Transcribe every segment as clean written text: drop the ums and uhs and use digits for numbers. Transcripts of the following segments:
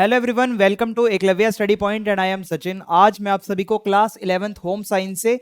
Hello everyone, welcome to Eklavya study point and I am Sachin. आज मैं आप सभी को क्लास 11th होम साइंस से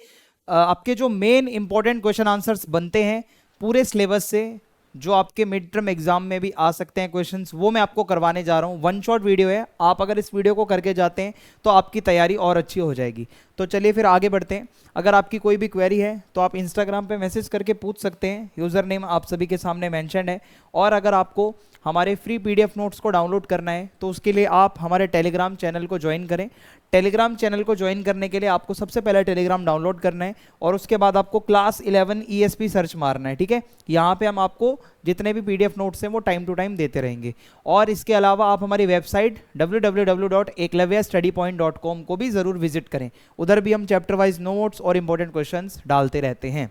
आपके जो मेन इंपॉर्टेंट क्वेश्चन आंसर्स बनते हैं पूरे सिलेबस से, जो आपके मिड टर्म एग्जाम में भी आ सकते हैं क्वेश्चंस, वो मैं आपको करवाने जा रहा हूँ। वन शॉट वीडियो है, आप अगर इस वीडियो को करके जाते हैं तो आपकी तैयारी और अच्छी हो जाएगी। तो चलिए फिर आगे बढ़ते हैं। अगर आपकी कोई भी क्वेरी है तो आप इंस्टाग्राम पे मैसेज करके पूछ सकते हैं, यूज़र नेम आप सभी के सामने मैंशनड है। और अगर आपको हमारे फ्री पीडीएफ नोट्स को डाउनलोड करना है तो उसके लिए आप हमारे टेलीग्राम चैनल को ज्वाइन करें। टेलीग्राम चैनल को ज्वाइन करने के लिए आपको सबसे पहले टेलीग्राम डाउनलोड करना है और उसके बाद आपको क्लास 11 ESP सर्च मारना है, ठीक है। यहाँ पे हम आपको जितने भी पीडीएफ नोट्स हैं वो टाइम टू टाइम देते रहेंगे। और इसके अलावा आप हमारी वेबसाइट www.eklavyastudypoint.com को भी ज़रूर विजिट करें, उधर भी हम चैप्टर वाइज नोट्स और इंपॉर्टेंट क्वेश्चंस डालते रहते हैं।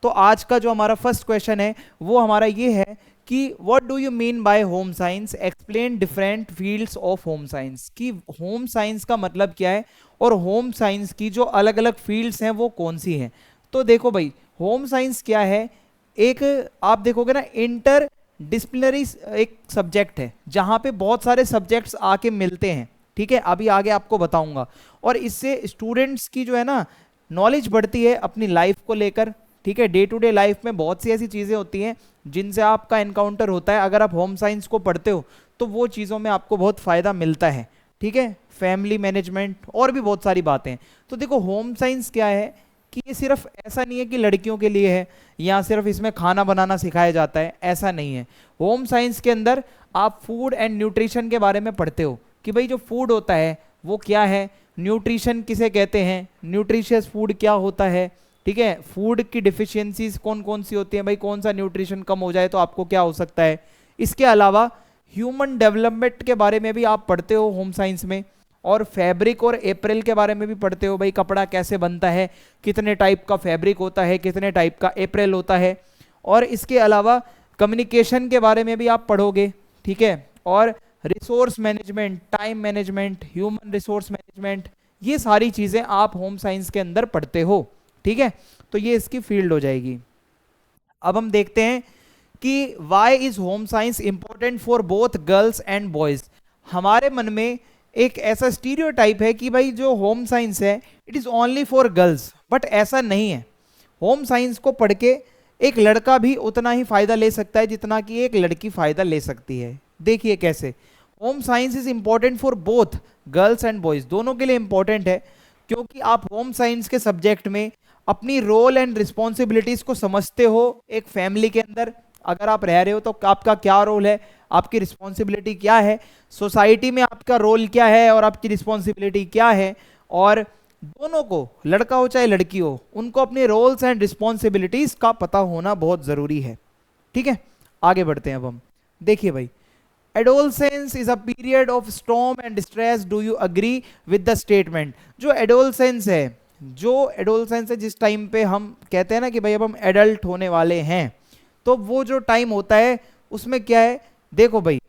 तो आज का जो हमारा फर्स्ट क्वेश्चन है वो हमारा ये है कि what do you mean by home science, explain different fields of home science. कि होम साइंस का मतलब क्या है और होम साइंस की जो अलग अलग फील्ड्स हैं वो कौन सी हैं। तो देखो भाई, होम साइंस क्या है, एक आप देखोगे ना इंटर डिसिप्लिनरी एक सब्जेक्ट है जहाँ पे बहुत सारे सब्जेक्ट्स आके मिलते हैं, ठीक है। अभी आगे आपको बताऊंगा। और इससे स्टूडेंट्स की जो है ना नॉलेज बढ़ती है अपनी लाइफ को लेकर, ठीक है। डे टू डे लाइफ में बहुत सी ऐसी चीज़ें होती हैं जिनसे आपका एनकाउंटर होता है। अगर आप होम साइंस को पढ़ते हो तो वो चीज़ों में आपको बहुत फ़ायदा मिलता है, ठीक है। फैमिली मैनेजमेंट और भी बहुत सारी बातें हैं। तो देखो, होम साइंस क्या है कि ये सिर्फ ऐसा नहीं है कि लड़कियों के लिए है या सिर्फ इसमें खाना बनाना सिखाया जाता है, ऐसा नहीं है। होम साइंस के अंदर आप फूड एंड न्यूट्रिशन के बारे में पढ़ते हो कि भाई जो फूड होता है वो क्या है, न्यूट्रिशन किसे कहते हैं, न्यूट्रिशियस फूड क्या होता है, ठीक है। फूड की डिफिशियंसीज कौन कौन सी होती हैं, भाई कौन सा न्यूट्रिशन कम हो जाए तो आपको क्या हो सकता है। इसके अलावा ह्यूमन डेवलपमेंट के बारे में भी आप पढ़ते हो होम साइंस में। और फैब्रिक और अप्रैल के बारे में भी पढ़ते हो, भाई कपड़ा कैसे बनता है, कितने टाइप का फैब्रिक होता है, कितने टाइप का अप्रैल होता है। और इसके अलावा कम्युनिकेशन के बारे में भी आप पढ़ोगे, ठीक है। और resource management, time management, human resource management, ये सारी चीज़ें आप होम साइंस के अंदर पढ़ते हो, ठीक है। तो ये इसकी फील्ड हो जाएगी। अब हम देखते हैं कि why is home science important for both girls and boys. हमारे मन में एक ऐसा स्टीरियोटाइप है कि भाई जो होम साइंस है it is only for girls, but ऐसा नहीं है। होम साइंस को पढ़ के एक लड़का भी उतना ही फायदा ले सकता है जितना कि एक लड़की फायदा ले सकती है। देखिए कैसे। Home science is important for both girls and boys, दोनों के लिए इंपॉर्टेंट है, क्योंकि आप होम साइंस के सब्जेक्ट में अपनी रोल एंड रिस्पॉन्सिबिलिटीज को समझते हो। एक फैमिली के अंदर अगर आप रह रहे हो तो आपका क्या रोल है, आपकी रिस्पॉन्सिबिलिटी क्या है, सोसाइटी में आपका रोल क्या है और आपकी रिस्पॉन्सिबिलिटी क्या है। और दोनों को, लड़का हो चाहे लड़की हो, उनको अपने रोल्स एंड रिस्पॉन्सिबिलिटीज का पता होना बहुत जरूरी है, ठीक है। आगे बढ़ते हैं अब हम। देखिए भाई, adolescence is a period of storm and stress, do you agree with the statement. जो एडोलसेंस है, जिस टाइम पे हम कहते हैं ना कि भाई अब हम एडल्ट होने वाले हैं, तो वो जो टाइम होता है उसमें क्या है, देखो भाई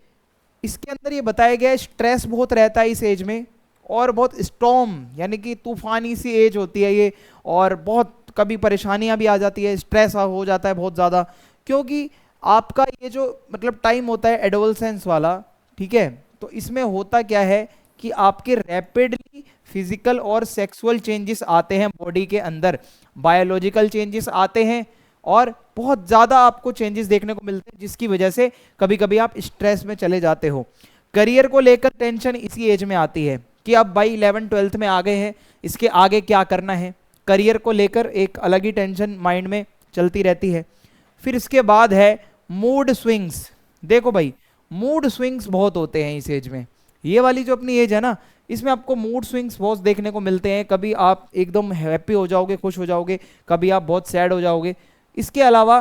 इसके अंदर ये बताया गया है स्ट्रेस बहुत रहता है इस एज में, और बहुत स्टॉर्म यानी कि तूफानी सी एज होती है ये, और बहुत कभी परेशानियां भी आ जाती है, स्ट्रेस हो जाता है बहुत ज़्यादा, क्योंकि आपका ये जो मतलब टाइम होता है एडोलसेंस वाला, ठीक है। तो इसमें होता क्या है कि आपके रैपिडली फिजिकल और सेक्सुअल चेंजेस आते हैं बॉडी के अंदर, बायोलॉजिकल चेंजेस आते हैं और बहुत ज़्यादा आपको चेंजेस देखने को मिलते हैं, जिसकी वजह से कभी कभी आप स्ट्रेस में चले जाते हो। करियर को लेकर टेंशन इसी एज में आती है कि अब भाई 11th-12th में आ गए हैं, इसके आगे क्या करना है, करियर को लेकर एक अलग ही टेंशन माइंड में चलती रहती है। फिर इसके बाद है मूड स्विंग्स। देखो भाई, मूड स्विंग्स बहुत होते हैं इस एज में। ये वाली जो अपनी एज है ना, इसमें आपको मूड स्विंग्स बहुत देखने को मिलते हैं। कभी आप एकदम हैप्पी हो जाओगे, खुश हो जाओगे, कभी आप बहुत सैड हो जाओगे। इसके अलावा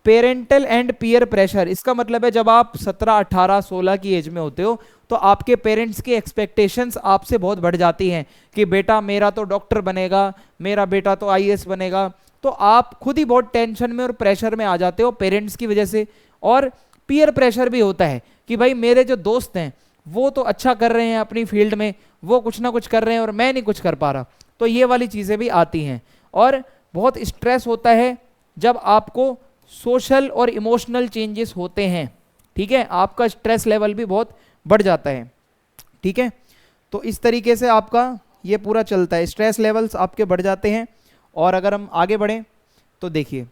पेरेंटल एंड पीयर प्रेशर, इसका मतलब है जब आप 17, 18, 16 की एज में होते हो तो आपके पेरेंट्स की एक्सपेक्टेशंस आपसे बहुत बढ़ जाती हैं कि बेटा मेरा तो डॉक्टर बनेगा, मेरा बेटा तो IAS बनेगा। तो आप खुद ही बहुत टेंशन में और प्रेशर में आ जाते हो पेरेंट्स की वजह से। और पीयर प्रेशर भी होता है कि भाई मेरे जो दोस्त हैं वो तो अच्छा कर रहे हैं अपनी फील्ड में, वो कुछ ना कुछ कर रहे हैं और मैं नहीं कुछ कर पा रहा। तो ये वाली चीज़ें भी आती हैं। और बहुत स्ट्रेस होता है जब आपको सोशल और इमोशनल चेंजेस होते हैं, ठीक है। आपका स्ट्रेस लेवल भी बहुत बढ़ जाता है। ठीक है। तो इस तरीके से आपका ये पूरा चलता है, स्ट्रेस लेवल्स आपके बढ़ जाते हैं। और अगर हम आगे बढ़ें तो देखिए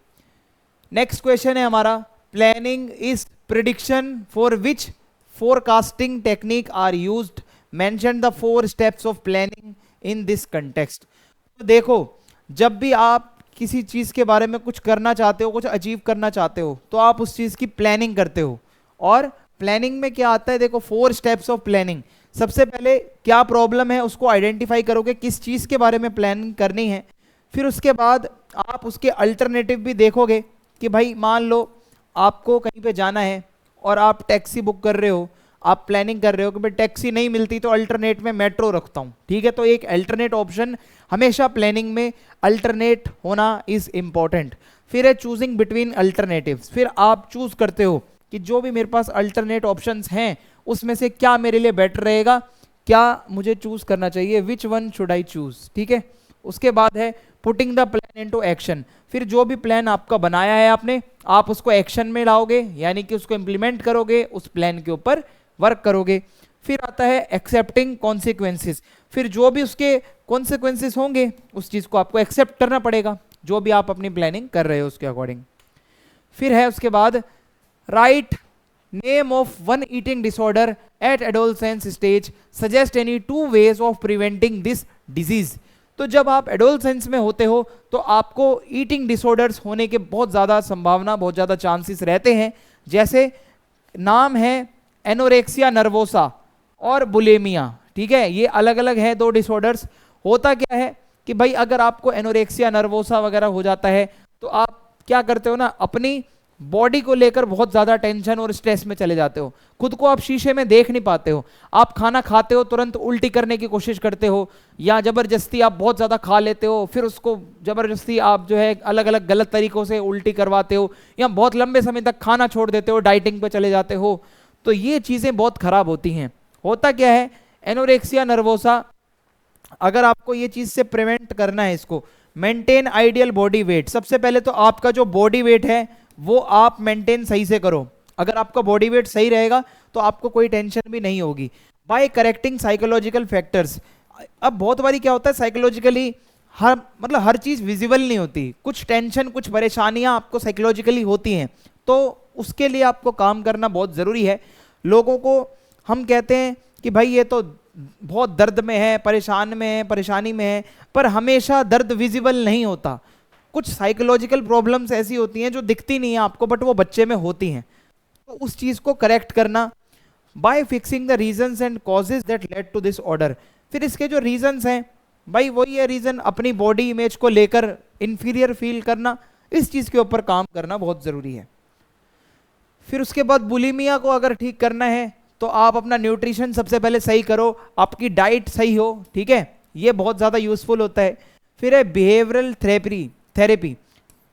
नेक्स्ट क्वेश्चन है हमारा, planning is prediction for which forecasting technique are used, mention the 4 steps of planning in this context. तो देखो, जब भी आप किसी चीज के बारे में कुछ करना चाहते हो, कुछ अचीव करना चाहते हो, तो आप उस चीज की प्लानिंग करते हो। और प्लानिंग में क्या आता है, देखो 4 स्टेप्स ऑफ प्लानिंग। सबसे पहले क्या प्रॉब्लम है उसको आइडेंटिफाई करोगे, किस चीज के बारे में प्लानिंग करनी है। फिर उसके बाद आप उसके अल्टरनेटिव भी देखोगे कि भाई मान लो आपको कहीं पे जाना है और आप टैक्सी बुक कर रहे हो, आप प्लानिंग कर रहे हो कि भाई टैक्सी नहीं मिलती तो अल्टरनेट में मेट्रो रखता हूं, ठीक है। तो एक अल्टरनेट ऑप्शन हमेशा प्लानिंग में अल्टरनेट होना इज इंपॉर्टेंट। फिर है चूजिंग बिटवीन अल्टरनेटिव्स, फिर आप चूज करते हो कि जो भी मेरे पास अल्टरनेट ऑप्शंस हैं उसमें से क्या मेरे लिए बेटर रहेगा, क्या मुझे चूज करना चाहिए, which one should I choose, ठीक है। उसके बाद है putting the plan into action, फिर जो भी प्लान आपका बनाया है आपने, आप उसको एक्शन में लाओगे, यानी कि उसको इंप्लीमेंट करोगे, उस प्लान के ऊपर वर्क करोगे। फिर आता है एक्सेप्टिंग कॉन्सिक्वेंसेस, फिर जो भी उसके कॉन्सिक्वेंसेस होंगे उस चीज को आपको एक्सेप्ट करना पड़ेगा, जो भी आप अपनी प्लानिंग कर रहे हो उसके अकॉर्डिंग। फिर है उसके बाद write name of one eating disorder at adolescence stage, suggest any 2 ways of preventing this disease. तो जब आप एडोलसेंस में होते हो तो आपको ईटिंग डिसऑर्डर्स होने के बहुत ज़्यादा संभावना, बहुत ज़्यादा चांसेस रहते हैं। जैसे नाम है एनोरेक्सिया नर्वोसा और बुलिमिया, ठीक है। ये अलग अलग है 2 डिसऑर्डर्स। होता क्या है कि भाई अगर आपको एनोरेक्सिया नर्वोसा वगैरह हो जाता है तो आप क्या करते हो ना, अपनी बॉडी को लेकर बहुत ज्यादा टेंशन और स्ट्रेस में चले जाते हो, खुद को आप शीशे में देख नहीं पाते हो, आप खाना खाते हो तुरंत उल्टी करने की कोशिश करते हो, या जबरदस्ती आप बहुत ज्यादा खा लेते हो, फिर उसको जबरदस्ती आप जो है अलग अलग गलत तरीकों से उल्टी करवाते हो, या बहुत लंबे समय तक खाना छोड़ देते हो, डाइटिंग पे चले जाते हो। तो ये चीजें बहुत खराब होती हैं। होता क्या है, एनोरेक्सिया नर्वोसा, अगर आपको ये चीज से प्रिवेंट करना है इसको, मेंटेन आइडियल बॉडी वेट। सबसे पहले तो आपका जो बॉडी वेट है वो आप मेंटेन सही से करो। अगर आपका बॉडी वेट सही रहेगा तो आपको कोई टेंशन भी नहीं होगी। बाय करेक्टिंग साइकोलॉजिकल फैक्टर्स, अब बहुत बारी क्या होता है साइकोलॉजिकली, हर चीज विजिबल नहीं होती, कुछ टेंशन कुछ परेशानियां आपको साइकोलॉजिकली होती हैं, तो उसके लिए आपको काम करना बहुत जरूरी है। लोगों को हम कहते हैं कि भाई ये तो बहुत दर्द में है, परेशान में है, परेशानी में है, पर हमेशा दर्द विजिबल नहीं होता। कुछ साइकोलॉजिकल प्रॉब्लम्स ऐसी होती हैं जो दिखती नहीं है आपको, बट वो बच्चे में होती हैं। तो उस चीज को करेक्ट करना by fixing the reasons and causes that led to this order. फिर इसके जो रीजंस हैं, भाई वही है रीजन, अपनी बॉडी इमेज को लेकर इंफीरियर फील करना, इस चीज के ऊपर काम करना बहुत जरूरी है। फिर उसके बाद बुलिमिया को अगर ठीक करना है तो आप अपना न्यूट्रिशन सबसे पहले सही करो, आपकी डाइट सही हो, ठीक है, ये बहुत ज़्यादा यूजफुल होता है। फिर है बिहेवियरल थेरेपी।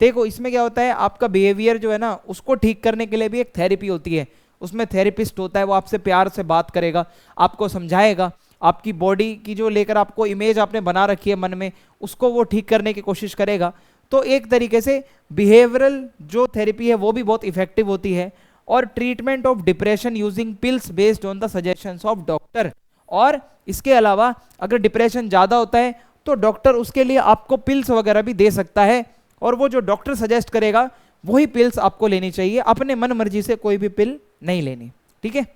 देखो इसमें क्या होता है, आपका बिहेवियर जो है ना उसको ठीक करने के लिए भी एक थेरेपी होती है, उसमें थेरेपिस्ट होता है, वो आपसे प्यार से बात करेगा, आपको समझाएगा, आपकी बॉडी की जो लेकर आपको इमेज आपने बना रखी है मन में, उसको वो ठीक करने की कोशिश करेगा। तो एक तरीके से बिहेवियरल जो थेरेपी है वो भी बहुत इफेक्टिव होती है। और treatment of depression using pills based on the suggestions of doctor. और इसके अलावा अगर डिप्रेशन ज़्यादा होता है तो डॉक्टर उसके लिए आपको पिल्स वगैरह भी दे सकता है, और वो जो डॉक्टर सजेस्ट करेगा वही पिल्स आपको लेनी चाहिए, अपने मन मर्जी से कोई भी पिल नहीं लेनी, ठीक है।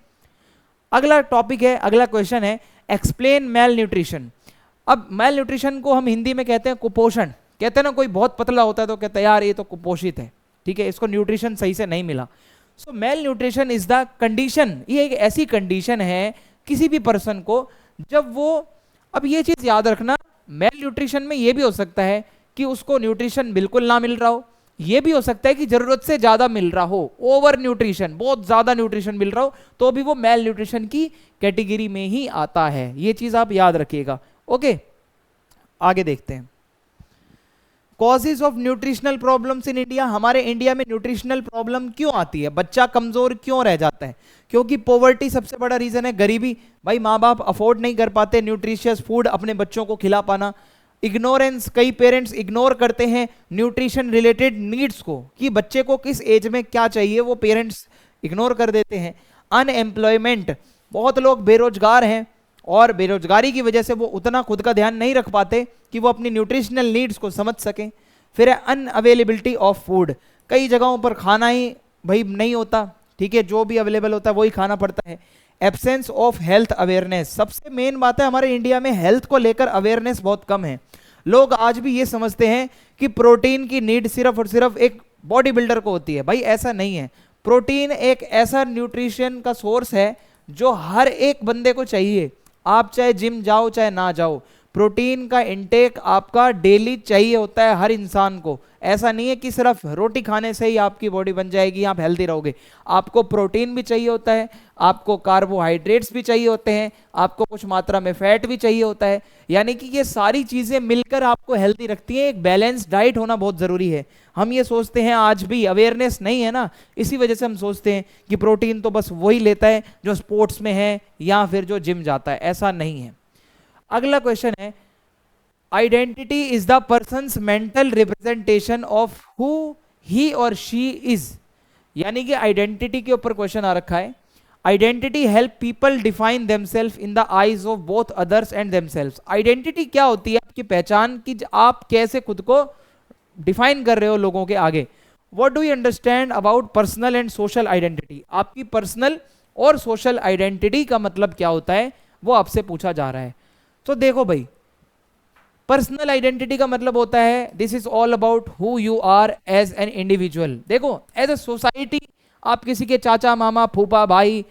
अगला टॉपिक है, अगला क्वेश्चन है एक्सप्लेन मेल न्यूट्रिशन। अब मेल न्यूट्रिशन को हम हिंदी में कहते हैं कुपोषण। कहते हैं ना कोई बहुत पतला होता है तो कहते हैं यार ये तो कुपोषित है, ठीक है, इसको न्यूट्रिशन सही से नहीं मिला। So malnutrition is the condition, ये एक ऐसी कंडीशन है किसी भी पर्सन को जब वो, अब ये चीज याद रखना, मेल न्यूट्रिशन में ये भी हो सकता है कि उसको न्यूट्रिशन बिल्कुल ना मिल रहा हो, ये भी हो सकता है कि जरूरत से ज्यादा मिल रहा हो, ओवर न्यूट्रिशन, बहुत ज्यादा न्यूट्रिशन मिल रहा हो, तो भी वो मेल न्यूट्रिशन की कैटेगरी में ही आता है। ये चीज आप याद रखिएगा। ओके, आगे देखते हैं causes of nutritional problems in India. हमारे इंडिया में न्यूट्रिशनल प्रॉब्लम क्यों आती है, बच्चा कमजोर क्यों रह जाता है? क्योंकि पॉवर्टी सबसे बड़ा रीजन है, गरीबी। भाई माँ बाप अफोर्ड नहीं कर पाते न्यूट्रिशियस फूड अपने बच्चों को खिला पाना। इग्नोरेंस, कई पेरेंट्स इग्नोर करते हैं न्यूट्रिशन रिलेटेड नीड्स को, कि बच्चे को किस एज में क्या चाहिए वो पेरेंट्स इग्नोर कर देते हैं। अनएम्प्लॉयमेंट, बहुत लोग बेरोजगार हैं और बेरोजगारी की वजह से वो उतना खुद का ध्यान नहीं रख पाते कि वो अपनी न्यूट्रिशनल नीड्स को समझ सकें। फिर है अनअवेलेबिलिटी ऑफ फूड, कई जगहों पर खाना ही भाई नहीं होता, ठीक है, जो भी अवेलेबल होता है वही खाना पड़ता है। एब्सेंस ऑफ हेल्थ अवेयरनेस, सबसे मेन बात है हमारे इंडिया में हेल्थ को लेकर अवेयरनेस बहुत कम है। लोग आज भी ये समझते हैं कि प्रोटीन की नीड सिर्फ और सिर्फ एक बॉडी बिल्डर को होती है। भाई ऐसा नहीं है, प्रोटीन एक ऐसा न्यूट्रिशन का सोर्स है जो हर एक बंदे को चाहिए। आप चाहे जिम जाओ चाहे ना जाओ, प्रोटीन का इंटेक आपका डेली चाहिए होता है हर इंसान को। ऐसा नहीं है कि सिर्फ रोटी खाने से ही आपकी बॉडी बन जाएगी, आप हेल्दी रहोगे। आपको प्रोटीन भी चाहिए होता है, आपको कार्बोहाइड्रेट्स भी चाहिए होते हैं, आपको कुछ मात्रा में फैट भी चाहिए होता है। यानी कि ये सारी चीजें मिलकर आपको हेल्दी रखती हैं। एक बैलेंस डाइट होना बहुत जरूरी है। हम ये सोचते हैं, आज भी अवेयरनेस नहीं है ना, इसी वजह से हम सोचते हैं कि प्रोटीन तो बस वही लेता है जो स्पोर्ट्स में है या फिर जो जिम जाता है। ऐसा नहीं है। अगला क्वेश्चन है, identity is the persons mental representation of who he और शी इज। यानी कि आइडेंटिटी के ऊपर क्वेश्चन आ रखा है। Identity help people define themselves in the eyes of both others and themselves. Identity क्या होती है? आपकी पहचान की, आप कैसे खुद को डिफाइन कर रहे हो लोगों के आगे। What do you understand about personal and social identity? आपकी पर्सनल और सोशल आइडेंटिटी का मतलब क्या होता है, वो आपसे पूछा जा रहा है। तो देखो भाई, पर्सनल आइडेंटिटी का मतलब होता है this is all about who you are as an individual. देखो, एज ए सोसाइटी आप किसी के चाचा, मामा, फूफा, भाई,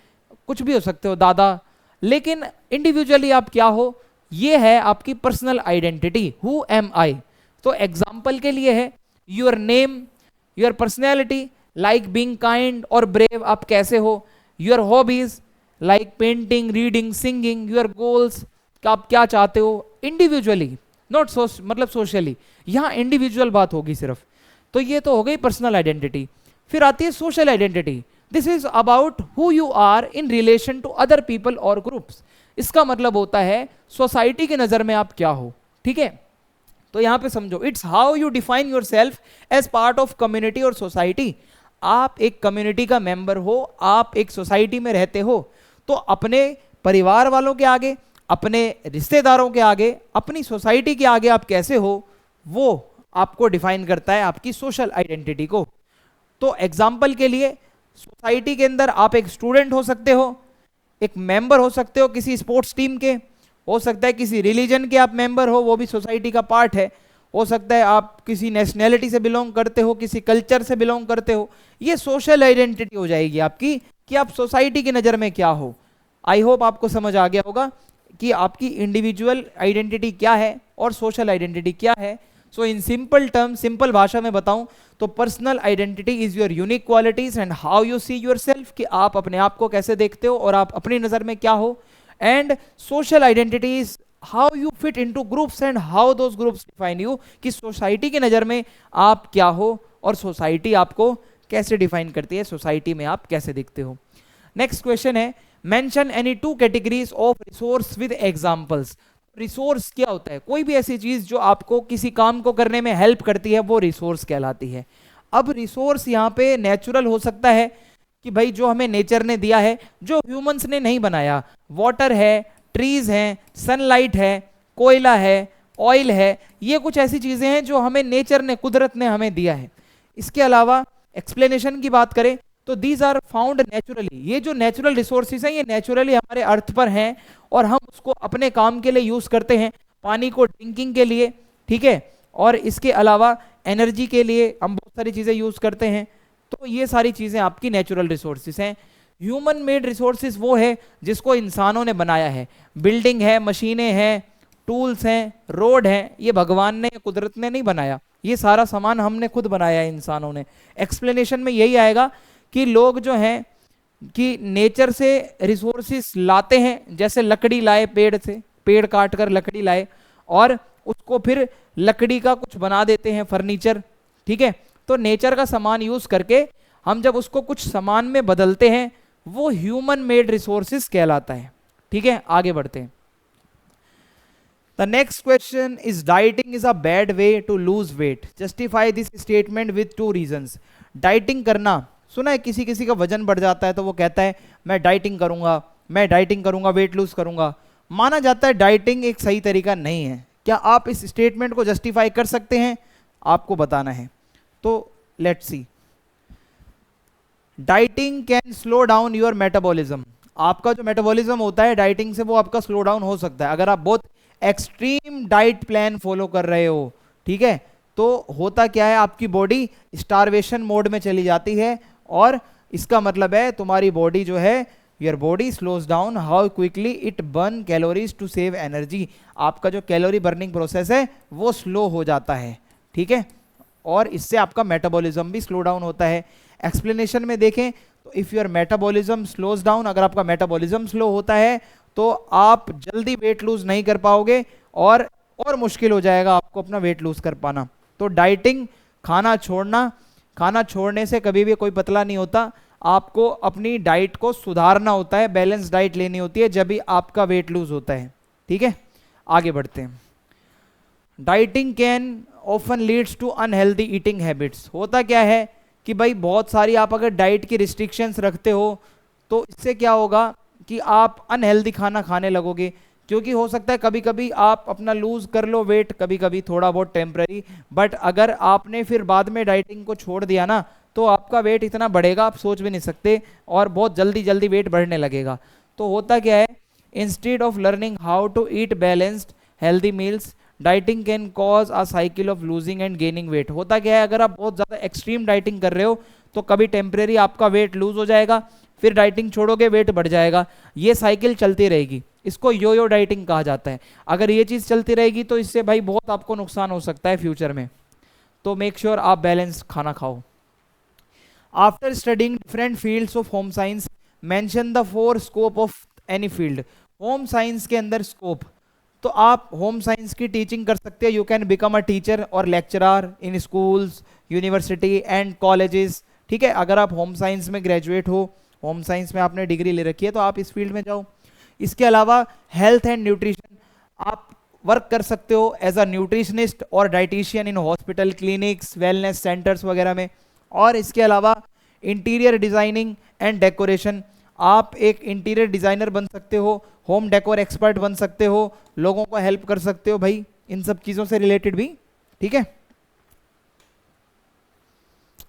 कुछ भी हो सकते हो, दादा, लेकिन इंडिविजुअली आप क्या हो, ये है आपकी पर्सनल आइडेंटिटी। हु एम आई? तो एग्जाम्पल के लिए है your name, your personality like being kind और ब्रेव, आप कैसे हो। Your hobbies like painting, reading, singing. Your goals, आप क्या चाहते हो इंडिविजुअली, नॉट मतलब सोशली। यहां इंडिविजुअल बात होगी सिर्फ। तो ये तो हो गई पर्सनल आइडेंटिटी। फिर आती है social identity. This is about who you are in relation to other people और ग्रुप्स। इसका मतलब होता है सोसाइटी की नजर में आप क्या हो, ठीक है। तो यहां पे समझो, it's how you define yourself as part of community और सोसाइटी। आप एक कम्युनिटी का मेंबर हो, आप एक सोसाइटी में रहते हो, तो अपने परिवार वालों के आगे, अपने रिश्तेदारों के आगे, अपनी सोसाइटी के आगे आप कैसे हो, वो आपको डिफाइन करता है आपकी सोशल आइडेंटिटी को। तो एग्जाम्पल के लिए, सोसाइटी के अंदर आप एक स्टूडेंट हो सकते हो, एक मेंबर हो सकते हो किसी स्पोर्ट्स टीम के, हो सकता है किसी रिलीजन के आप मेंबर हो, वो भी सोसाइटी का पार्ट है। हो सकता है आप किसी नेशनैलिटी से बिलोंग करते हो, किसी कल्चर से बिलोंग करते हो। ये सोशल आइडेंटिटी हो जाएगी आपकी कि आप सोसाइटी की नज़र में क्या हो। आई होप आपको समझ आ गया होगा कि आपकी इंडिविजुअल आइडेंटिटी क्या है और सोशल आइडेंटिटी क्या है। सो इन सिंपल टर्म, सिंपल भाषा में बताऊं तो personal identity is your unique qualities and how you see yourself, कि आप अपने आप को कैसे देखते हो और आप अपनी नज़र में क्या हो। And social identity is how you fit into groups and how those groups define you, कि सोसाइटी की नज़र में आप क्या हो और सोसाइटी आपको कैसे डिफाइन करती है, सोसाइटी में आप कैसे दिखते हो। नेक्स्ट क्वेश्चन है, mention any two categories of resource with examples. Resource क्या होता है? कोई भी ऐसी चीज जो आपको किसी काम को करने में हेल्प करती है, वो रिसोर्स कहलाती है। अब रिसोर्स यहाँ पे नेचुरल हो सकता है कि भाई जो हमें नेचर ने दिया है, जो ह्यूमंस ने नहीं बनाया। वाटर है, ट्रीज हैं, सनलाइट है, कोयला है, ऑयल है, ये कुछ ऐसी चीजें हैं जो हमें नेचर ने, कुदरत ने हमें दिया है। इसके अलावा एक्सप्लेनेशन की बात करें तो दीज आर फाउंड नेचुरली। ये जो नेचुरल रिसोर्सेज हैं, ये नेचुरली हमारे अर्थ पर हैं और हम उसको अपने काम के लिए यूज करते हैं। पानी को ड्रिंकिंग के लिए, ठीक है, और इसके अलावा एनर्जी के लिए हम बहुत सारी चीजें यूज करते हैं। तो ये सारी चीजें आपकी नेचुरल रिसोर्सेज हैं। ह्यूमन मेड रिसोर्सेज वो है जिसको इंसानों ने बनाया है। बिल्डिंग है, मशीनें हैं, टूल्स हैं, रोड हैं, ये भगवान ने, कुदरत ने नहीं बनाया। ये सारा सामान हमने खुद बनाया है, इंसानों ने। एक्सप्लेनेशन में यही आएगा कि लोग जो हैं कि नेचर से रिसोर्सेस लाते हैं, जैसे लकड़ी लाए पेड़ से, पेड़ काट कर लकड़ी लाए और उसको फिर लकड़ी का कुछ बना देते हैं, फर्नीचर, ठीक है। तो नेचर का सामान यूज करके हम जब उसको कुछ सामान में बदलते हैं, वो ह्यूमन मेड रिसोर्सेस कहलाता है, ठीक है। आगे बढ़ते हैं। The next question is, dieting is a bad way to lose weight. Justify this statement with 2 reasons. Dieting करना, सुना है किसी किसी का वजन बढ़ जाता है तो वो कहता है मैं डाइटिंग करूंगा, मैं डाइटिंग करूंगा, वेट लूज करूंगा। माना जाता है डाइटिंग एक सही तरीका नहीं है। क्या आप इस स्टेटमेंट को जस्टिफाई कर सकते हैं? आपको बताना है। तो let's see. Dieting can slow down your metabolism. आपका जो मेटाबॉलिज्म होता है डाइटिंग से वो आपका स्लो डाउन हो सकता है। अगर आप बहुत एक्सट्रीम डाइट प्लान फॉलो कर रहे हो, ठीक है, तो होता क्या है, आपकी बॉडी स्टारवेशन मोड में चली जाती है, और इसका मतलब है तुम्हारी बॉडी जो है, your body slows down how quickly it burn calories to save energy. आपका जो कैलोरी बर्निंग प्रोसेस है वो स्लो हो जाता है, ठीक है, और इससे आपका मेटाबॉलिज्म भी स्लो डाउन होता है। एक्सप्लेनेशन में देखें तो if your metabolism slows down, अगर आपका मेटाबॉलिज्म स्लो होता है तो आप जल्दी वेट लूज नहीं कर पाओगे, और मुश्किल हो जाएगा आपको अपना वेट लूज कर पाना। तो डाइटिंग, खाना छोड़ने से कभी भी कोई पतला नहीं होता। आपको अपनी डाइट को सुधारना होता है, बैलेंस डाइट लेनी होती है, जब भी आपका वेट लूज होता है, ठीक है। आगे बढ़ते हैं। Dieting can often leads to unhealthy eating habits. होता क्या है कि भाई बहुत सारी आप अगर डाइट की रिस्ट्रिक्शंस रखते हो तो इससे क्या होगा कि आप अनहेल्दी खाना खाने लगोगे, क्योंकि हो सकता है कभी कभी आप अपना लूज कर लो वेट, कभी कभी थोड़ा बहुत टेम्पररी, बट अगर आपने फिर बाद में डाइटिंग को छोड़ दिया ना तो आपका वेट इतना बढ़ेगा आप सोच भी नहीं सकते, और बहुत जल्दी जल्दी वेट बढ़ने लगेगा। तो होता क्या है, instead of learning how to eat balanced healthy meals, dieting can cause a cycle of losing and gaining weight. होता क्या है, अगर आप बहुत ज़्यादा एक्सट्रीम डाइटिंग कर रहे हो तो कभी टेम्परेरी आपका वेट लूज हो जाएगा, फिर डाइटिंग छोड़ोगे वेट बढ़ जाएगा, ये साइकिल चलती रहेगी। इसको यो यो डाइटिंग कहा जाता है। अगर ये चीज़ चलती रहेगी तो इससे भाई बहुत आपको नुकसान हो सकता है फ्यूचर में। तो मेक श्योर आप बैलेंस खाना खाओ। After studying different fields of home science, mention the 4 scope of any field. Home science के अंदर स्कोप, तो आप होम साइंस की टीचिंग कर सकते हैं। You can become a teacher और lecturer in schools, university and colleges, ठीक है। अगर आप होम साइंस में ग्रेजुएट हो, होम साइंस में आपने डिग्री ले रखी है, तो आप इस फील्ड में जाओ। इसके अलावा हेल्थ एंड न्यूट्रिशन, आप वर्क कर सकते हो एज अ न्यूट्रिशनिस्ट और dietitian in hospital, clinics, wellness centres वगैरह में। और इसके अलावा इंटीरियर डिजाइनिंग एंड डेकोरेशन, आप एक इंटीरियर डिजाइनर बन सकते हो, होम डेकोर एक्सपर्ट बन सकते हो, लोगों को हेल्प कर सकते हो भाई इन सब चीज़ों से रिलेटेड भी, ठीक है।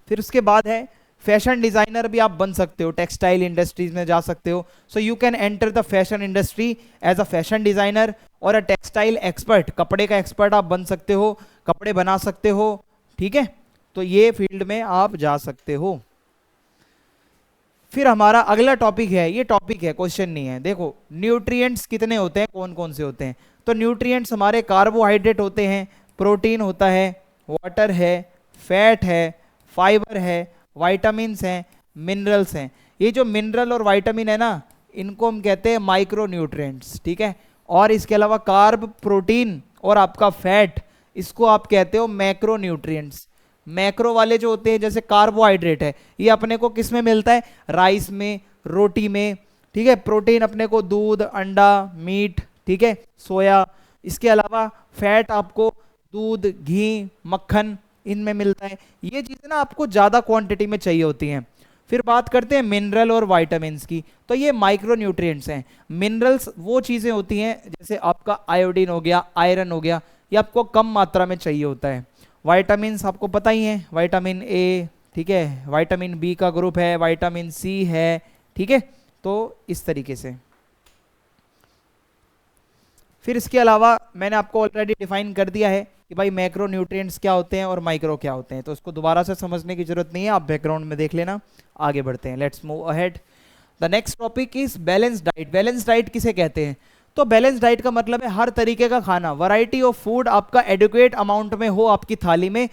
फिर उसके बाद है फैशन डिजाइनर भी आप बन सकते हो, टेक्सटाइल इंडस्ट्रीज में जा सकते हो। So you can enter the fashion industry as a fashion designer और अ टेक्सटाइल एक्सपर्ट, कपड़े का एक्सपर्ट आप बन सकते हो, कपड़े बना सकते हो, ठीक है। तो ये फील्ड में आप जा सकते हो। फिर हमारा अगला टॉपिक है, ये टॉपिक है क्वेश्चन नहीं है। देखो न्यूट्रिएंट्स कितने होते हैं, कौन कौन से होते हैं। तो न्यूट्रिएंट्स हमारे कार्बोहाइड्रेट होते हैं, प्रोटीन होता है, वाटर है, फैट है, फाइबर है, वाइटामिन्स हैं, मिनरल्स हैं। ये जो मिनरल और वाइटामिन है ना, इनको हम कहते हैं माइक्रो न्यूट्रिएंट्स, ठीक है। और इसके अलावा कार्ब, प्रोटीन और आपका फैट, इसको आप कहते हो मैक्रो न्यूट्रिएंट्स। मैक्रो वाले जो होते हैं जैसे कार्बोहाइड्रेट है, ये अपने को किस में मिलता है, राइस में, रोटी में, ठीक है। प्रोटीन अपने को दूध, अंडा, मीट, ठीक है, सोया। इसके अलावा फैट आपको दूध, घी, मक्खन, इनमें मिलता है। ये चीज़ें ना आपको ज़्यादा क्वांटिटी में चाहिए होती हैं। फिर बात करते हैं मिनरल और वाइटामिन्स की, तो ये माइक्रो न्यूट्रिएंट्स हैं। मिनरल्स वो चीज़ें होती हैं जैसे आपका आयोडीन हो गया, आयरन हो गया, ये आपको कम मात्रा में चाहिए होता है। वाइटामिन्स आपको पता ही है, विटामिन ए, ठीक है, विटामिन बी का ग्रुप है, विटामिन सी है, ठीक है। तो इस तरीके से। फिर इसके अलावा मैंने आपको ऑलरेडी डिफाइन कर दिया है कि भाई मैक्रो न्यूट्रिएंट्स क्या होते हैं और माइक्रो क्या होते हैं, तो उसको दोबारा से समझने की जरूरत नहीं है, आप बैकग्राउंड में देख लेना। आगे बढ़ते हैं, let's move ahead. The next topic is balance diet. Balance diet किसे कहते हैं? तो बैलेंस डाइट का मतलब है हर तरीके का खाना, वैरायटी ऑफ फूड आपका एडुकेट अमाउंट में हो आपकी थाली में,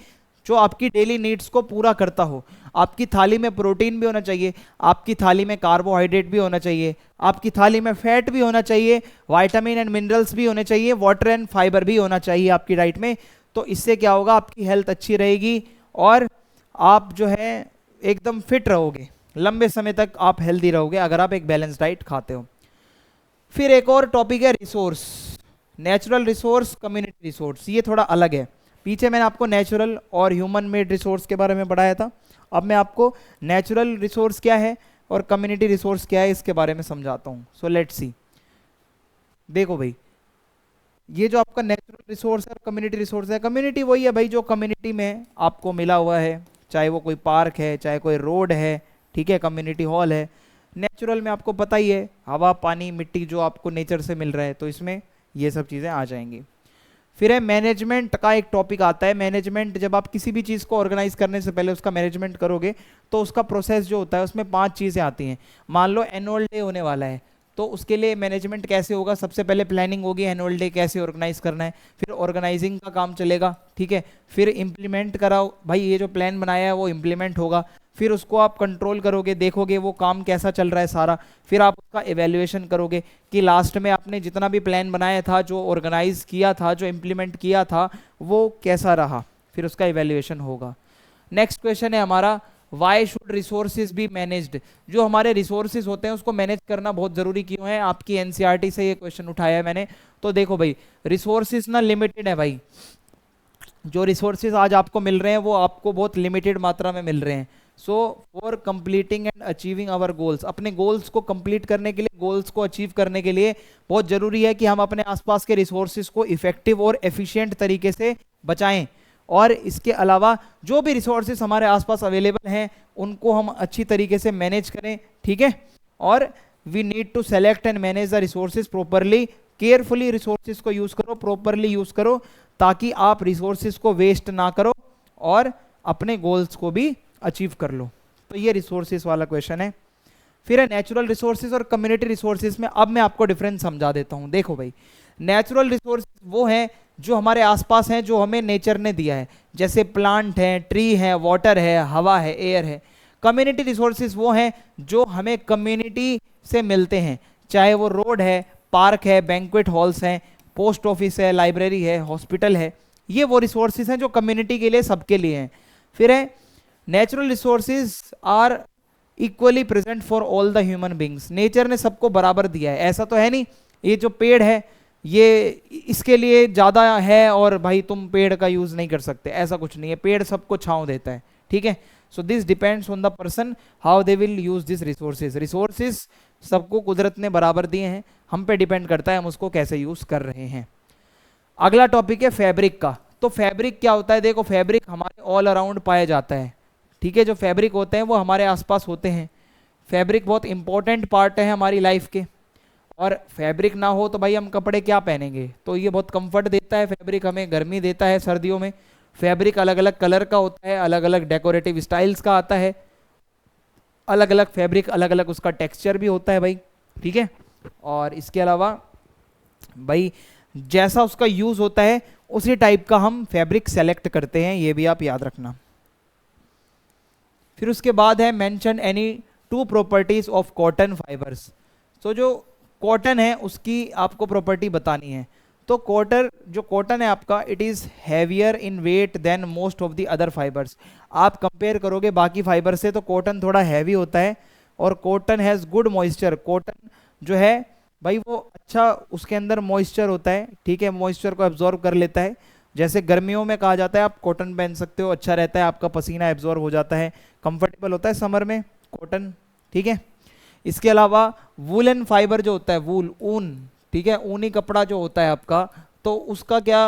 जो आपकी डेली नीड्स को पूरा करता हो। आपकी थाली में प्रोटीन भी होना चाहिए, आपकी थाली में कार्बोहाइड्रेट भी होना चाहिए, आपकी थाली में फैट भी होना चाहिए, विटामिन एंड मिनरल्स भी होने चाहिए, वाटर एंड फाइबर भी होना चाहिए आपकी डाइट में। तो इससे क्या होगा, आपकी हेल्थ अच्छी रहेगी और आप जो है एकदम फिट रहोगे, लंबे समय तक आप हेल्दी रहोगे अगर आप एक बैलेंस डाइट खाते हो। फिर एक और टॉपिक है resource, natural resource, community resource. ये थोड़ा अलग है, पीछे मैंने आपको नेचुरल और ह्यूमन मेड रिसोर्स के बारे में पढ़ाया था, अब मैं आपको नेचुरल रिसोर्स क्या है और कम्युनिटी रिसोर्स क्या है इसके बारे में समझाता हूँ। So let's see. देखो भाई, ये जो आपका नेचुरल रिसोर्स है, कम्युनिटी रिसोर्स है, कम्युनिटी वही है भाई जो कम्युनिटी में आपको मिला हुआ है, चाहे वो कोई पार्क है, चाहे कोई रोड है, ठीक है, कम्युनिटी हॉल है। नेचुरल में आपको पता ही है, हवा पानी मिट्टी जो आपको नेचर से मिल रहा है, तो इसमें ये सब चीज़ें आ जाएंगी। फिर है मैनेजमेंट का एक टॉपिक आता है। मैनेजमेंट, जब आप किसी भी चीज़ को ऑर्गेनाइज करने से पहले उसका मैनेजमेंट करोगे तो उसका प्रोसेस जो होता है उसमें 5 चीज़ें आती हैं। मान लो एनुअल डे होने वाला है, तो उसके लिए मैनेजमेंट कैसे होगा? सबसे पहले प्लानिंग होगी, एनुअल डे कैसे ऑर्गेनाइज करना है, फिर ऑर्गेनाइजिंग का काम चलेगा, ठीक है, फिर इम्प्लीमेंट कराओ, भाई ये जो प्लान बनाया है वो इम्प्लीमेंट होगा, फिर उसको आप कंट्रोल करोगे, देखोगे वो काम कैसा चल रहा है सारा, फिर आप उसका एवेल्युएशन करोगे कि लास्ट में आपने जितना भी प्लान बनाया था, जो ऑर्गेनाइज किया था, जो इम्प्लीमेंट किया था, वो कैसा रहा, फिर उसका एवेल्युएशन होगा। नेक्स्ट क्वेश्चन है हमारा, why should resources be managed? जो हमारे रिसोर्सेज होते हैं उसको मैनेज करना बहुत जरूरी क्यों है? आपकी एनसीईआरटी से ये क्वेश्चन उठाया है मैंने। तो देखो भाई, रिसोर्सेज ना लिमिटेड है भाई, जो रिसोर्सेज आज आपको मिल रहे हैं वो आपको बहुत लिमिटेड मात्रा में मिल रहे हैं। So for completing and achieving our goals, अपने गोल्स को कंप्लीट करने के लिए, गोल्स को अचीव करने के लिए बहुत जरूरी है कि हम अपने आसपास के रिसोर्सेज को इफेक्टिव और एफिशिएंट तरीके से बचाएं। और इसके अलावा जो भी रिसोर्सेज हमारे आसपास अवेलेबल हैं उनको हम अच्छी तरीके से मैनेज करें, ठीक है। और we need to select and manage the resources properly, carefully resources को यूज करो, प्रॉपरली यूज करो, ताकि आप रिसोर्सेज को वेस्ट ना करो और अपने गोल्स को भी अचीव कर लो। तो ये रिसोर्सेज वाला क्वेश्चन है। फिर है नेचुरल रिसोर्सेज और कम्युनिटी रिसोर्सेज में। अब मैं आपको डिफरेंस समझा देता हूं। देखो भाई, नेचुरल रिसोर्सेज वो हैं जो हमारे आसपास हैं, जो हमें नेचर ने दिया है, जैसे प्लांट है, ट्री है, वाटर है, हवा है, एयर है। कम्युनिटी रिसोर्सेज वो हैं जो हमें कम्युनिटी से मिलते हैं, चाहे वो रोड है, पार्क है, बैंक्वेट हॉल्स हैं, पोस्ट ऑफिस है, लाइब्रेरी है, हॉस्पिटल है। ये वो रिसोर्सेज हैं जो कम्युनिटी के लिए, सबके लिए हैं। फिर है natural resources are equally present for all the human beings. Nature ने सबको बराबर दिया है, ऐसा तो है नहीं ये जो पेड़ है ये इसके लिए ज़्यादा है और भाई तुम पेड़ का यूज़ नहीं कर सकते, ऐसा कुछ नहीं है। पेड़ सबको छांव देता है, ठीक है। So this depends on the person how they will use this resources. Resources सबको कुदरत ने बराबर दिए हैं, हम पे डिपेंड करता है हम उसको कैसे यूज़ कर रहे हैं। अगला टॉपिक है फैब्रिक का। तो फैब्रिक क्या होता है? देखो, फैब्रिक हमारे ऑल अराउंड पाया जाता है, ठीक है। जो फैब्रिक होते हैं वो हमारे आसपास होते हैं। फैब्रिक बहुत इंपॉर्टेंट पार्ट है हमारी लाइफ के, और फैब्रिक ना हो तो भाई हम कपड़े क्या पहनेंगे? तो ये बहुत कंफर्ट देता है फैब्रिक, हमें गर्मी देता है सर्दियों में। फैब्रिक अलग अलग कलर का होता है, अलग अलग डेकोरेटिव स्टाइल्स का आता है, अलग अलग फैब्रिक, अलग अलग उसका टेक्सचर भी होता है भाई, ठीक है। और इसके अलावा भाई जैसा उसका यूज होता है उसी टाइप का हम फैब्रिक सेलेक्ट करते हैं, ये भी आप याद रखना। फिर उसके बाद है mention any 2 properties of cotton fibres. तो जो कॉटन है उसकी आपको प्रॉपर्टी बतानी है। तो जो कॉटन है आपका, it is heavier in weight than most of the other fibres. आप कंपेयर करोगे बाकी फाइबर से तो कॉटन थोड़ा हैवी होता है, और cotton has good moisture. Cotton जो है भाई वो अच्छा, उसके अंदर मॉइस्चर होता है, ठीक है, मॉइस्चर को एब्जॉर्ब कर लेता है। जैसे गर्मियों में कहा जाता है आप कॉटन पहन सकते हो, अच्छा रहता है, आपका पसीना एब्जॉर्ब हो जाता है, कंफर्टेबल होता है समर में कॉटन, ठीक है। इसके अलावा वूलन फाइबर जो होता है, वूल, ऊन, ठीक है, ऊनी कपड़ा जो होता है आपका, तो उसका क्या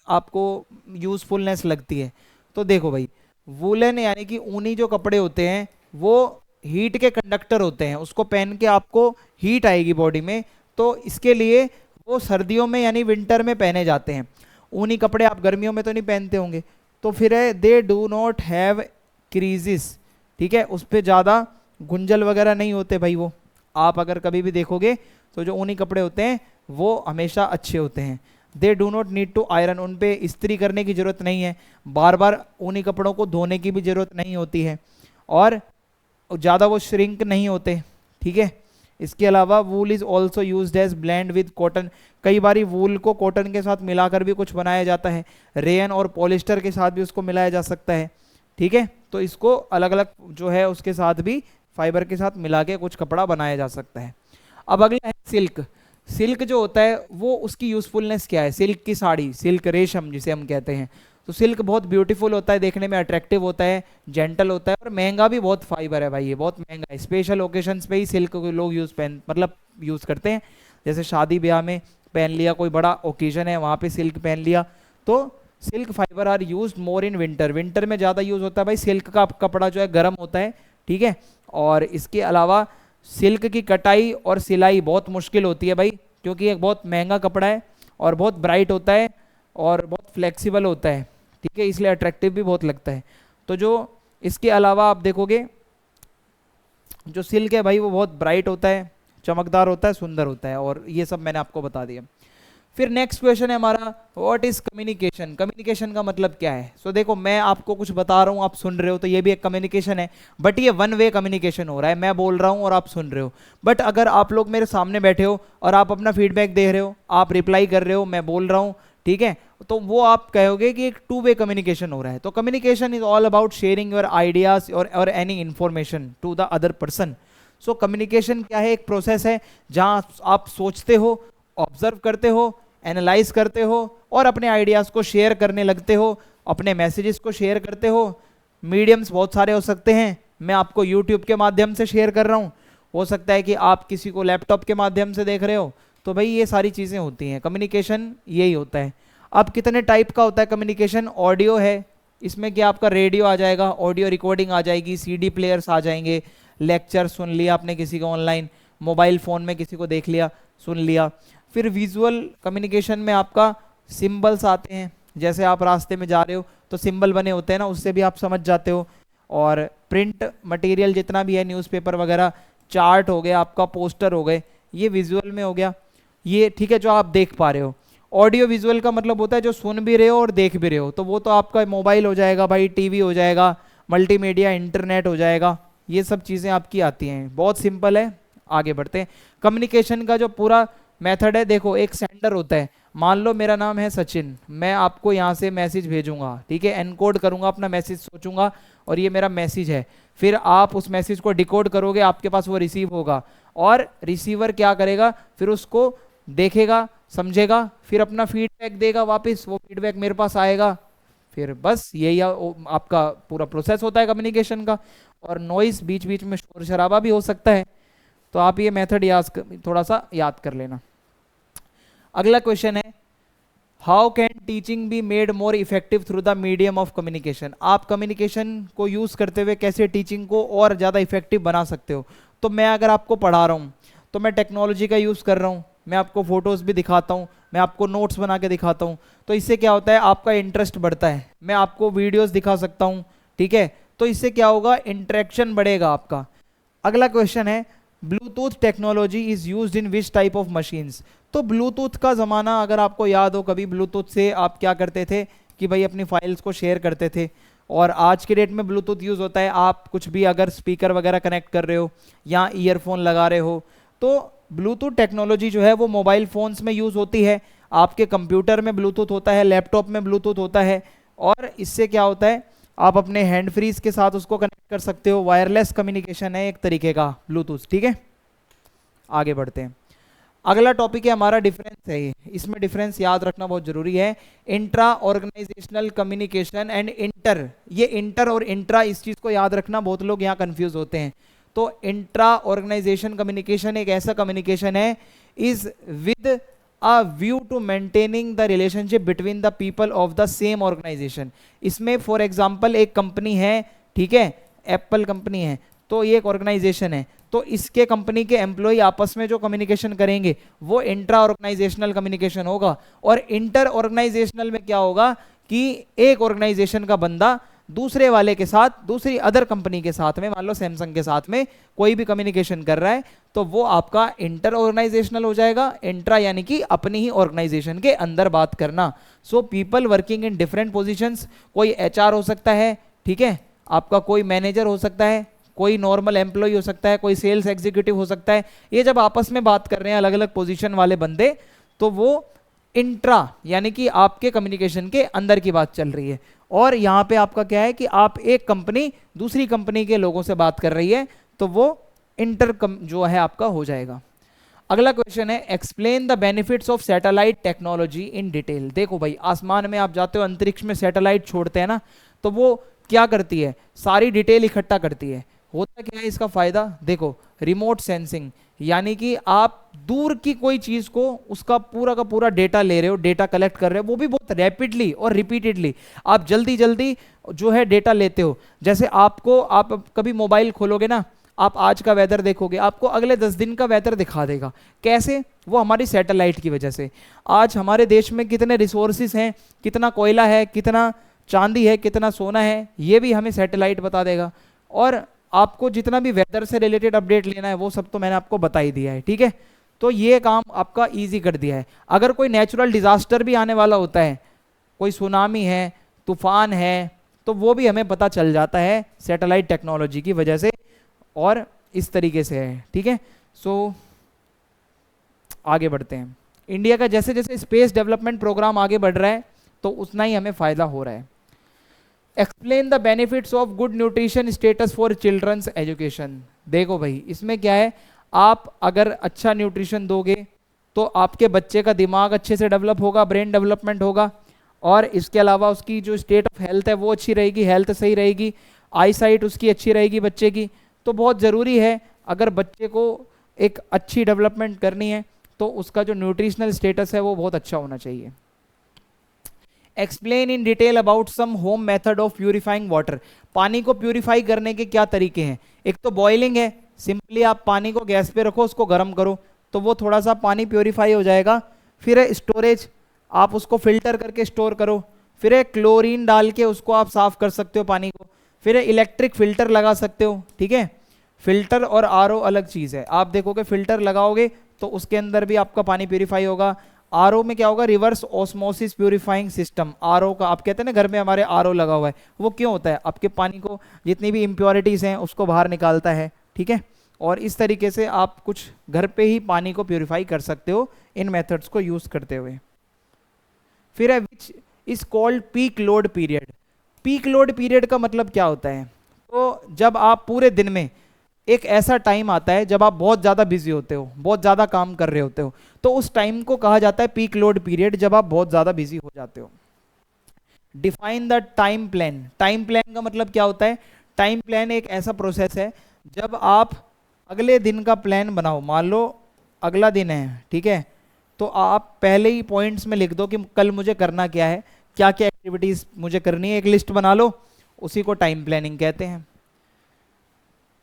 आपको यूजफुलनेस लगती है? तो देखो भाई, वूलन यानी कि ऊनी जो कपड़े होते हैं वो हीट के कंडक्टर होते हैं, उसको पहन के आपको हीट आएगी बॉडी में, तो इसके लिए वो सर्दियों में यानी विंटर में पहने जाते हैं। ऊनी कपड़े आप गर्मियों में तो नहीं पहनते होंगे। तो फिर है दे डू नॉट हैव क्रीजेस, ठीक है, उस पर ज़्यादा गुंजल वगैरह नहीं होते भाई। वो आप अगर कभी भी देखोगे तो जो ऊनी कपड़े होते हैं वो हमेशा अच्छे होते हैं। They do not need to iron, उन पे इस्त्री करने की ज़रूरत नहीं है, बार बार ऊनी कपड़ों को धोने की भी ज़रूरत नहीं होती है, और ज़्यादा वो श्रिंक नहीं होते, ठीक है। इसके अलावा wool is also used as blend with cotton. कई बार वूल को कॉटन के साथ मिलाकर भी कुछ बनाया जाता है, रेयन और पॉलिस्टर के साथ भी उसको मिलाया जा सकता है, ठीक है। तो इसको अलग अलग जो है उसके साथ भी, फाइबर के साथ मिला के कुछ कपड़ा बनाया जा सकता है। अब अगला है सिल्क। सिल्क जो होता है वो उसकी यूजफुलनेस क्या है? सिल्क की साड़ी, सिल्क रेशम जिसे हम कहते हैं, तो सिल्क बहुत ब्यूटीफुल होता है, देखने में अट्रैक्टिव होता है, जेंटल होता है, और महंगा भी बहुत फाइबर है भाई, ये बहुत महंगा है। स्पेशल ओकेजन्स पे ही सिल्क को लोग यूज़ करते हैं, जैसे शादी ब्याह में पहन लिया, कोई बड़ा ओकेजन है वहाँ पे सिल्क पहन लिया। तो silk fibre are used more in winter, winter में ज़्यादा यूज़ होता है भाई, सिल्क का कपड़ा जो है गर्म होता है, ठीक है। और इसके अलावा सिल्क की कटाई और सिलाई बहुत मुश्किल होती है भाई, क्योंकि एक बहुत महंगा कपड़ा है और बहुत ब्राइट होता है और बहुत फ्लेक्सिबल होता है, ठीक है, इसलिए अट्रैक्टिव भी बहुत लगता है। तो जो इसके अलावा आप देखोगे जो सिल्क है भाई वो बहुत ब्राइट होता है, चमकदार होता है, सुंदर होता है, और ये सब मैंने आपको बता दिया। फिर नेक्स्ट क्वेश्चन है हमारा, व्हाट इज कम्युनिकेशन, कम्युनिकेशन का मतलब क्या है। सो देखो मैं आपको कुछ बता रहा हूँ, आप सुन रहे हो, तो ये भी एक कम्युनिकेशन है, बट ये वन वे कम्युनिकेशन हो रहा है, मैं बोल रहा हूँ और आप सुन रहे हो। बट अगर आप लोग मेरे सामने बैठे हो और आप अपना फीडबैक दे रहे हो, आप रिप्लाई कर रहे हो, मैं बोल रहा हूँ, ठीक है, तो वो आप कहोगे कि एक टू वे कम्युनिकेशन हो रहा है। तो communication is all about sharing your ideas और any information to the other person. So communication क्या है, एक प्रोसेस है जहां आप सोचते हो, ऑब्जर्व करते हो, एनालाइज करते हो और अपने आइडियाज को शेयर करने लगते हो, अपने मैसेजेस को शेयर करते हो। मीडियम्स बहुत सारे हो सकते हैं, मैं आपको यूट्यूब के माध्यम से शेयर कर रहा हूँ, हो सकता है कि आप किसी को लैपटॉप के माध्यम से देख रहे हो, तो भाई ये सारी चीज़ें होती हैं, कम्युनिकेशन यही होता है। अब कितने टाइप का होता है कम्युनिकेशन, ऑडियो है, इसमें क्या आपका रेडियो आ जाएगा, ऑडियो रिकॉर्डिंग आ जाएगी, सीडी प्लेयर्स आ जाएंगे, लेक्चर सुन लिया आपने किसी का ऑनलाइन, मोबाइल फ़ोन में किसी को देख लिया, सुन लिया। फिर विजुअल कम्युनिकेशन में आपका सिंबल्स आते हैं, जैसे आप रास्ते में जा रहे हो तो सिंबल बने होते हैं ना, उससे भी आप समझ जाते हो। और प्रिंट मटेरियल जितना भी है, न्यूज़पेपर वगैरह, चार्ट हो गया आपका, पोस्टर हो गए, ये विजुअल में हो गया, ये ठीक है, जो आप देख पा रहे हो। ऑडियो विजुअल का मतलब होता है जो सुन भी रहे हो और देख भी रहे हो, तो वो तो आपका मोबाइल हो जाएगा भाई, टीवी हो जाएगा, मल्टीमीडिया, इंटरनेट हो जाएगा, ये सब चीज़ें आपकी आती हैं। बहुत सिंपल है, आगे बढ़ते हैं। कम्युनिकेशन का जो पूरा मेथड है, देखो एक सेंडर होता है, मान लो मेरा नाम है सचिन, मैं आपको यहाँ से मैसेज भेजूंगा, ठीक है, एनकोड करूंगा अपना मैसेज, सोचूंगा और ये मेरा मैसेज है, फिर आप उस मैसेज को डिकोड करोगे, आपके पास वो रिसीव होगा, और रिसीवर क्या करेगा, फिर उसको देखेगा, समझेगा, फिर अपना फीडबैक देगा वापस, वो फीडबैक मेरे पास आएगा, फिर बस यही आपका पूरा प्रोसेस होता है कम्युनिकेशन का। और नॉइस, बीच बीच में शोर शराबा भी हो सकता है, तो आप ये मेथड थोड़ा सा याद कर लेना। अगला क्वेश्चन है, how can teaching be made more effective through the medium of communication, आप कम्युनिकेशन को यूज करते हुए कैसे टीचिंग को और ज़्यादा इफेक्टिव बना सकते हो। तो मैं अगर आपको पढ़ा रहा हूँ तो मैं टेक्नोलॉजी का यूज़ कर रहा हूँ, मैं आपको फोटोज़ भी दिखाता हूँ, मैं आपको नोट्स बना के दिखाता हूँ, तो इससे क्या होता है, आपका इंटरेस्ट बढ़ता है, मैं आपको वीडियोस दिखा सकता हूँ, ठीक है, तो इससे क्या होगा, इंटरेक्शन बढ़ेगा आपका। अगला क्वेश्चन है, Bluetooth technology is used in which type of machines. तो ब्लूटूथ का ज़माना अगर आपको याद हो, कभी ब्लूटूथ से आप क्या करते थे कि भाई अपनी फाइल्स को शेयर करते थे, और आज के डेट में ब्लूटूथ यूज़ होता है, आप कुछ भी अगर स्पीकर वगैरह कनेक्ट कर रहे हो या ईयरफोन लगा रहे हो, तो ब्लूटूथ टेक्नोलॉजी जो है वो मोबाइल फ़ोन्स में यूज़ होती है, आपके कंप्यूटर में ब्लूटूथ होता है, लैपटॉप में ब्लूटूथ होता है, और इससे क्या होता है, आप अपने हैंड फ्रीज के साथ उसको कनेक्ट कर सकते हो, वायरलेस कम्युनिकेशन है एक तरीके का ब्लूटूथ, ठीक है। आगे बढ़ते हैं, अगला टॉपिक है हमारा डिफरेंस है, ये इसमें डिफरेंस याद रखना बहुत जरूरी है, intra organisational communication and inter. ये इंटर और इंट्रा, इस चीज़ को याद रखना, बहुत लोग यहाँ कंफ्यूज होते हैं। तो इंट्रा ऑर्गेनाइजेशन कम्युनिकेशन एक ऐसा कम्युनिकेशन है is with a view to maintaining the relationship between the people of the same organisation. इसमें फॉर एग्जांपल एक कंपनी है, ठीक है, एप्पल कंपनी है, तो ये एक ऑर्गेनाइजेशन है, तो इसके कंपनी के एम्प्लॉय आपस में जो कम्युनिकेशन करेंगे वो इंट्रा ऑर्गेनाइजेशनल कम्युनिकेशन होगा। और इंटर ऑर्गेनाइजेशनल में क्या होगा कि एक ऑर्गेनाइजेशन का बंदा दूसरे वाले के साथ, दूसरी अदर कंपनी के साथ में, मान लो सैमसंग के साथ में कोई भी कम्युनिकेशन कर रहा है, तो वो आपका इंटर ऑर्गेनाइजेशनल हो जाएगा। इंट्रा यानी कि अपनी ही ऑर्गेनाइजेशन के अंदर बात करना। So people working in different positions, कोई एचआर हो सकता है, ठीक है, आपका कोई मैनेजर हो सकता है, कोई नॉर्मल एम्प्लॉय हो सकता है, कोई सेल्स एग्जीक्यूटिव हो सकता है, ये जब आपस में बात कर रहे हैं अलग अलग पोजीशन वाले बंदे, तो वो इंट्रा यानी कि आपके कम्युनिकेशन के अंदर की बात चल रही है। और यहाँ पे आपका क्या है कि आप एक कंपनी दूसरी कंपनी के लोगों से बात कर रही है, तो वो इंटर जो है आपका हो जाएगा। अगला क्वेश्चन है, explain the benefits of satellite technology in detail. देखो भाई, आसमान में आप जाते हो, अंतरिक्ष में सैटेलाइट छोड़ते हैं ना, तो वो क्या करती है, सारी डिटेल इकट्ठा करती है। होता क्या है इसका फायदा, देखो रिमोट सेंसिंग, यानी कि आप दूर की कोई चीज को उसका पूरा का पूरा डेटा ले रहे हो, डेटा कलेक्ट कर रहे हो, वो भी बहुत रैपिडली और रिपीटेडली, आप जल्दी जल्दी जो है डेटा लेते हो। जैसे आपको, आप कभी मोबाइल खोलोगे ना, आप आज का वेदर देखोगे, आपको अगले 10 दिन का वेदर दिखा देगा। कैसे? वो हमारी सैटेलाइट की वजह से। आज हमारे देश में कितने रिसोर्सिस हैं, कितना कोयला है, कितना चांदी है, कितना सोना है, ये भी हमें सैटेलाइट बता देगा। और आपको जितना भी वेदर से रिलेटेड अपडेट लेना है वो सब तो मैंने आपको बता ही दिया है, ठीक है। तो ये काम आपका इजी कर दिया है। अगर कोई नेचुरल डिजास्टर भी आने वाला होता है, कोई सुनामी है, तूफान है, तो वो भी हमें पता चल जाता है सैटेलाइट टेक्नोलॉजी की वजह से, और इस तरीके से है, ठीक है। सो आगे बढ़ते हैं। इंडिया का जैसे जैसे स्पेस डेवलपमेंट प्रोग्राम आगे बढ़ रहा है तो उतना ही हमें फायदा हो रहा है। Explain the benefits of good nutrition status for children's education. देखो भाई, इसमें क्या है, आप अगर अच्छा न्यूट्रिशन दोगे तो आपके बच्चे का दिमाग अच्छे से डेवलप होगा, ब्रेन डेवलपमेंट होगा, और इसके अलावा उसकी जो स्टेट ऑफ हेल्थ है वो अच्छी रहेगी, हेल्थ सही रहेगी, आई साइट उसकी अच्छी रहेगी बच्चे की। तो बहुत ज़रूरी है, अगर बच्चे को एक अच्छी डेवलपमेंट करनी है तो उसका जो न्यूट्रिशनल स्टेटस है वो बहुत अच्छा होना चाहिए। Explain in detail about some home method of purifying water. पानी को प्यूरिफाई करने के क्या तरीके हैं? एक तो बॉइलिंग है, सिंपली आप पानी को गैस पे रखो, उसको गर्म करो तो वो थोड़ा सा पानी प्योरीफाई हो जाएगा। फिर है स्टोरेज, आप उसको फिल्टर करके स्टोर करो। फिर है क्लोरीन डाल के उसको आप साफ कर सकते हो पानी को। फिर है इलेक्ट्रिक फिल्टर लगा सकते हो, ठीक है। फिल्टर और आरओ अलग चीज़ है। आप देखोगे फिल्टर लगाओगे तो उसके अंदर भी आपका पानी प्योरीफाई होगा। आरओ में क्या होगा, reverse osmosis purifying system. RO का, आप कहते हैं ना घर में हमारे आरओ लगा हुआ है, वो क्यों होता है? आपके पानी को जितनी भी इम्प्योरिटीज हैं उसको बाहर निकालता है, ठीक है। और इस तरीके से आप कुछ घर पे ही पानी को प्यूरिफाई कर सकते हो इन मेथड्स को यूज करते हुए। फिर है which is called peak load period. Peak load period का मतलब क्या होता है? तो जब आप पूरे दिन में एक ऐसा टाइम आता है जब आप बहुत ज़्यादा बिजी होते हो, बहुत ज़्यादा काम कर रहे होते हो, तो उस टाइम को कहा जाता है पीक लोड पीरियड, जब आप बहुत ज़्यादा बिजी हो जाते हो। Define the time plan. Time plan का मतलब क्या होता है? टाइम प्लान एक ऐसा प्रोसेस है जब आप अगले दिन का प्लान बनाओ। मान लो अगला दिन है, ठीक है, तो आप पहले ही पॉइंट्स में लिख दो कि कल मुझे करना क्या है, क्या क्या एक्टिविटीज मुझे करनी है, एक लिस्ट बना लो, उसी को टाइम प्लानिंग कहते हैं।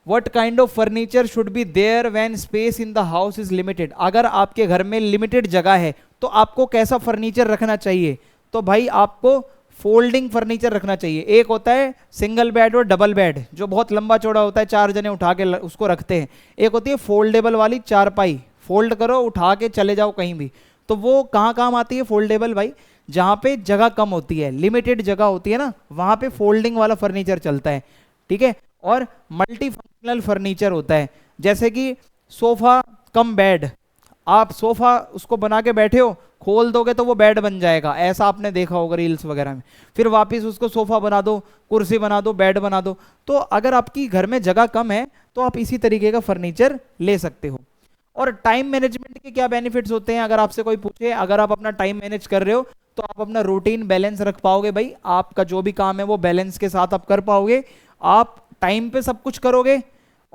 What kind of furniture should be there when space in the house is limited? अगर आपके घर में लिमिटेड जगह है तो आपको कैसा फर्नीचर रखना चाहिए? तो भाई आपको फोल्डिंग फर्नीचर रखना चाहिए। एक होता है सिंगल बेड और डबल बेड जो बहुत लंबा चौड़ा होता है, 4 जने उठा के उसको रखते हैं। एक होती है फोल्डेबल वाली चारपाई, फोल्ड करो उठा के चले जाओ कहीं भी। तो वो कहाँ काम आती है फोल्डेबल भाई? जहाँ पे जगह कम होती है, लिमिटेड जगह होती है ना, वहाँ पे फोल्डिंग वाला फर्नीचर चलता है, ठीक है। और मल्टी फंक्शनल फर्नीचर होता है, जैसे कि सोफा कम बेड। आप सोफा उसको बना के बैठे हो, खोल दोगे तो वो बेड बन जाएगा, ऐसा आपने देखा होगा रील्स वगैरह में। फिर वापस उसको सोफा बना दो, कुर्सी बना दो, बेड बना दो। तो अगर आपकी घर में जगह कम है तो आप इसी तरीके का फर्नीचर ले सकते हो। और टाइम मैनेजमेंट के क्या बेनिफिट्स होते हैं अगर आपसे कोई पूछे? अगर आप अपना टाइम मैनेज कर रहे हो तो आप अपना रूटीन बैलेंस रख पाओगे भाई। आपका जो भी काम है वो बैलेंस के साथ आप कर पाओगे, आप टाइम पे सब कुछ करोगे।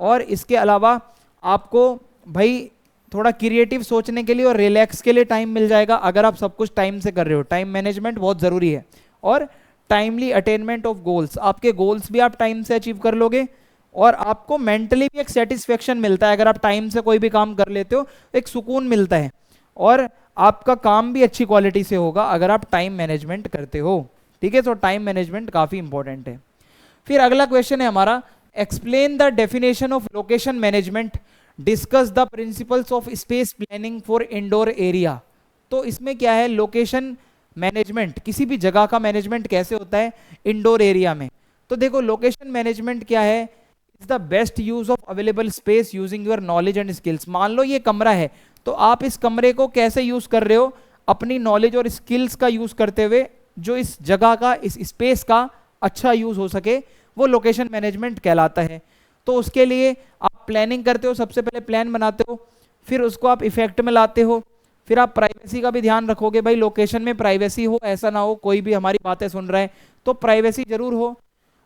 और इसके अलावा आपको भाई थोड़ा क्रिएटिव सोचने के लिए और रिलैक्स के लिए टाइम मिल जाएगा अगर आप सब कुछ टाइम से कर रहे हो। टाइम मैनेजमेंट बहुत ज़रूरी है। और टाइमली अटेनमेंट ऑफ गोल्स, आपके गोल्स भी आप टाइम से अचीव कर लोगे और आपको मेंटली भी एक सेटिस्फेक्शन मिलता है। अगर आप टाइम से कोई भी काम कर लेते हो एक सुकून मिलता है और आपका काम भी अच्छी क्वालिटी से होगा अगर आप टाइम मैनेजमेंट करते हो, ठीक है। तो टाइम मैनेजमेंट काफ़ी इंपॉर्टेंट है। फिर अगला क्वेश्चन है हमारा, explain the definition of location management, discuss the principles of space planning for indoor area. तो इसमें क्या है, लोकेशन मैनेजमेंट, किसी भी जगह का मैनेजमेंट कैसे होता है इंडोर एरिया में। तो देखो लोकेशन मैनेजमेंट क्या है, is the best use of available space using your knowledge and skills. मान लो ये कमरा है तो आप इस कमरे को कैसे यूज कर रहे हो, अपनी नॉलेज और स्किल्स का यूज करते हुए जो इस जगह का, इस स्पेस का अच्छा यूज हो सके, वो लोकेशन मैनेजमेंट कहलाता है। तो उसके लिए आप प्लानिंग करते हो, सबसे पहले प्लान बनाते हो, फिर उसको आप इफेक्ट में लाते हो, फिर आप प्राइवेसी का भी ध्यान रखोगे, भाई लोकेशन में प्राइवेसी हो, ऐसा ना हो कोई भी हमारी बातें सुन रहा है, तो प्राइवेसी जरूर हो।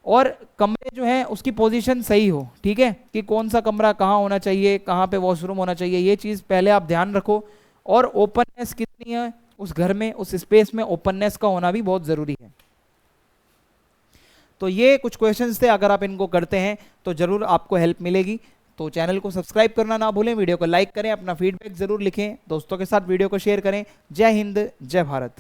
और कमरे जो है उसकी पोजीशन सही हो, ठीक है, कि कौन सा कमरा कहाँ होना चाहिए, कहाँ पे वॉशरूम होना चाहिए, ये चीज़ पहले आप ध्यान रखो। और ओपननेस कितनी है उस घर में, उस स्पेस में ओपननेस का होना भी बहुत ज़रूरी है। तो ये कुछ क्वेश्चंस थे, अगर आप इनको करते हैं तो ज़रूर आपको हेल्प मिलेगी। तो चैनल को सब्सक्राइब करना ना भूलें, वीडियो को लाइक करें, अपना फीडबैक ज़रूर लिखें, दोस्तों के साथ वीडियो को शेयर करें। जय हिंद, जय भारत।